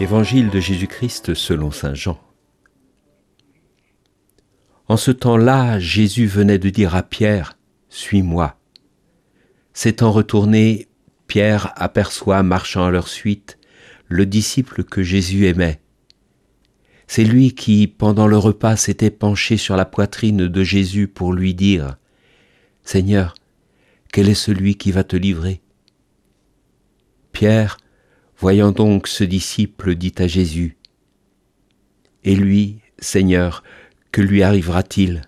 Évangile de Jésus-Christ selon saint Jean. En ce temps-là, Jésus venait de dire à Pierre, « Suis-moi ». S'étant retourné, Pierre aperçoit, marchant à leur suite, le disciple que Jésus aimait. C'est lui qui, pendant le repas, s'était penché sur la poitrine de Jésus pour lui dire, « Seigneur, quel est celui qui va te livrer ?» Pierre, voyant donc ce disciple, dit à Jésus, « Et lui, Seigneur, que lui arrivera-t-il »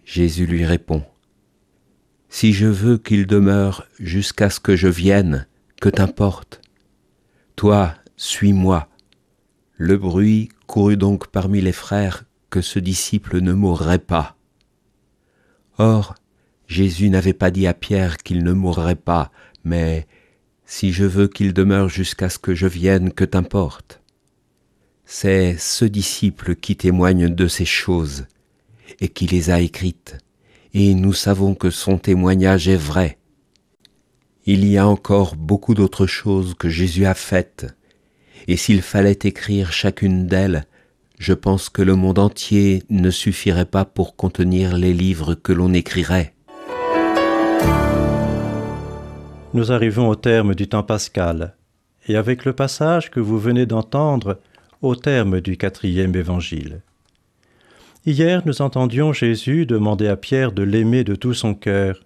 Jésus lui répond, « Si je veux qu'il demeure jusqu'à ce que je vienne, que t'importe ? Toi, suis-moi. » Le bruit courut donc parmi les frères que ce disciple ne mourrait pas. Or, Jésus n'avait pas dit à Pierre qu'il ne mourrait pas, mais « Si je veux qu'il demeure jusqu'à ce que je vienne, que t'importe ?» C'est ce disciple qui témoigne de ces choses et qui les a écrites, et nous savons que son témoignage est vrai. Il y a encore beaucoup d'autres choses que Jésus a faites, et s'il fallait écrire chacune d'elles, je pense que le monde entier ne suffirait pas pour contenir les livres que l'on écrirait. Nous arrivons au terme du temps pascal, et avec le passage que vous venez d'entendre, au terme du 4e évangile. Hier, nous entendions Jésus demander à Pierre de l'aimer de tout son cœur.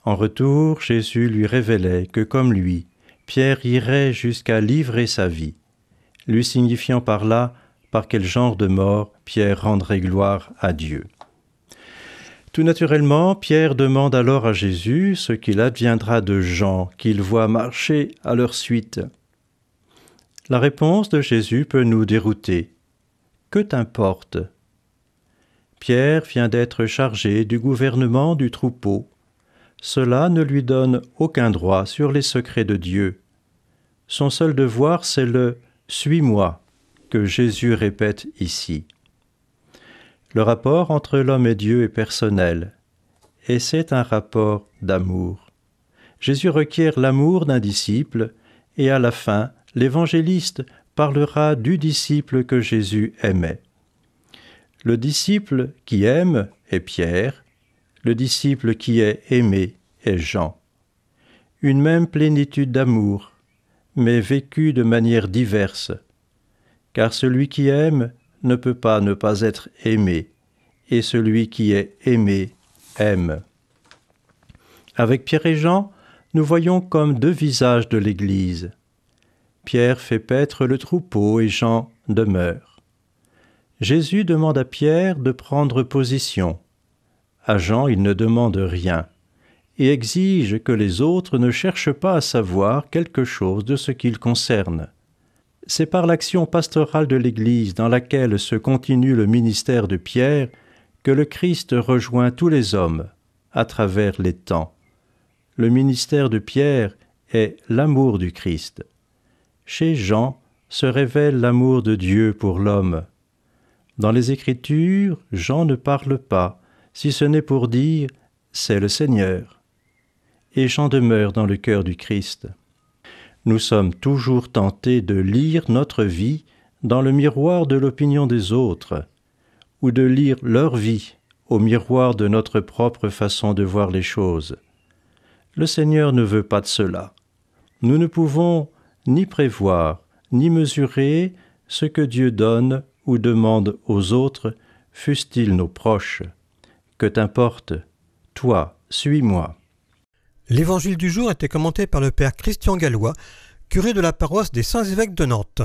En retour, Jésus lui révélait que, comme lui, Pierre irait jusqu'à livrer sa vie, lui signifiant par là par quel genre de mort Pierre rendrait gloire à Dieu. Tout naturellement, Pierre demande alors à Jésus ce qu'il adviendra de Jean qu'il voit marcher à leur suite. La réponse de Jésus peut nous dérouter. Que t'importe ? Pierre vient d'être chargé du gouvernement du troupeau. Cela ne lui donne aucun droit sur les secrets de Dieu. Son seul devoir, c'est le « suis-moi » que Jésus répète ici. Le rapport entre l'homme et Dieu est personnel, et c'est un rapport d'amour. Jésus requiert l'amour d'un disciple, et à la fin, l'évangéliste parlera du disciple que Jésus aimait. Le disciple qui aime est Pierre, le disciple qui est aimé est Jean. Une même plénitude d'amour, mais vécue de manière diverse, car celui qui aime ne peut pas ne pas être aimé, et celui qui est aimé aime. Avec Pierre et Jean, nous voyons comme deux visages de l'Église. Pierre fait paître le troupeau et Jean demeure. Jésus demande à Pierre de prendre position. À Jean, il ne demande rien et exige que les autres ne cherchent pas à savoir quelque chose de ce qui le concerne. C'est par l'action pastorale de l'Église dans laquelle se continue le ministère de Pierre que le Christ rejoint tous les hommes à travers les temps. Le ministère de Pierre est l'amour du Christ. Chez Jean se révèle l'amour de Dieu pour l'homme. Dans les Écritures, Jean ne parle pas, si ce n'est pour dire « c'est le Seigneur ». Et Jean demeure dans le cœur du Christ. Nous sommes toujours tentés de lire notre vie dans le miroir de l'opinion des autres, ou de lire leur vie au miroir de notre propre façon de voir les choses. Le Seigneur ne veut pas de cela. Nous ne pouvons ni prévoir, ni mesurer ce que Dieu donne ou demande aux autres, fussent-ils nos proches. Que t'importe ? Toi, suis-moi. L'évangile du jour était commenté par le père Christian Gallois, curé de la paroisse des Saints-Évêques de Nantes.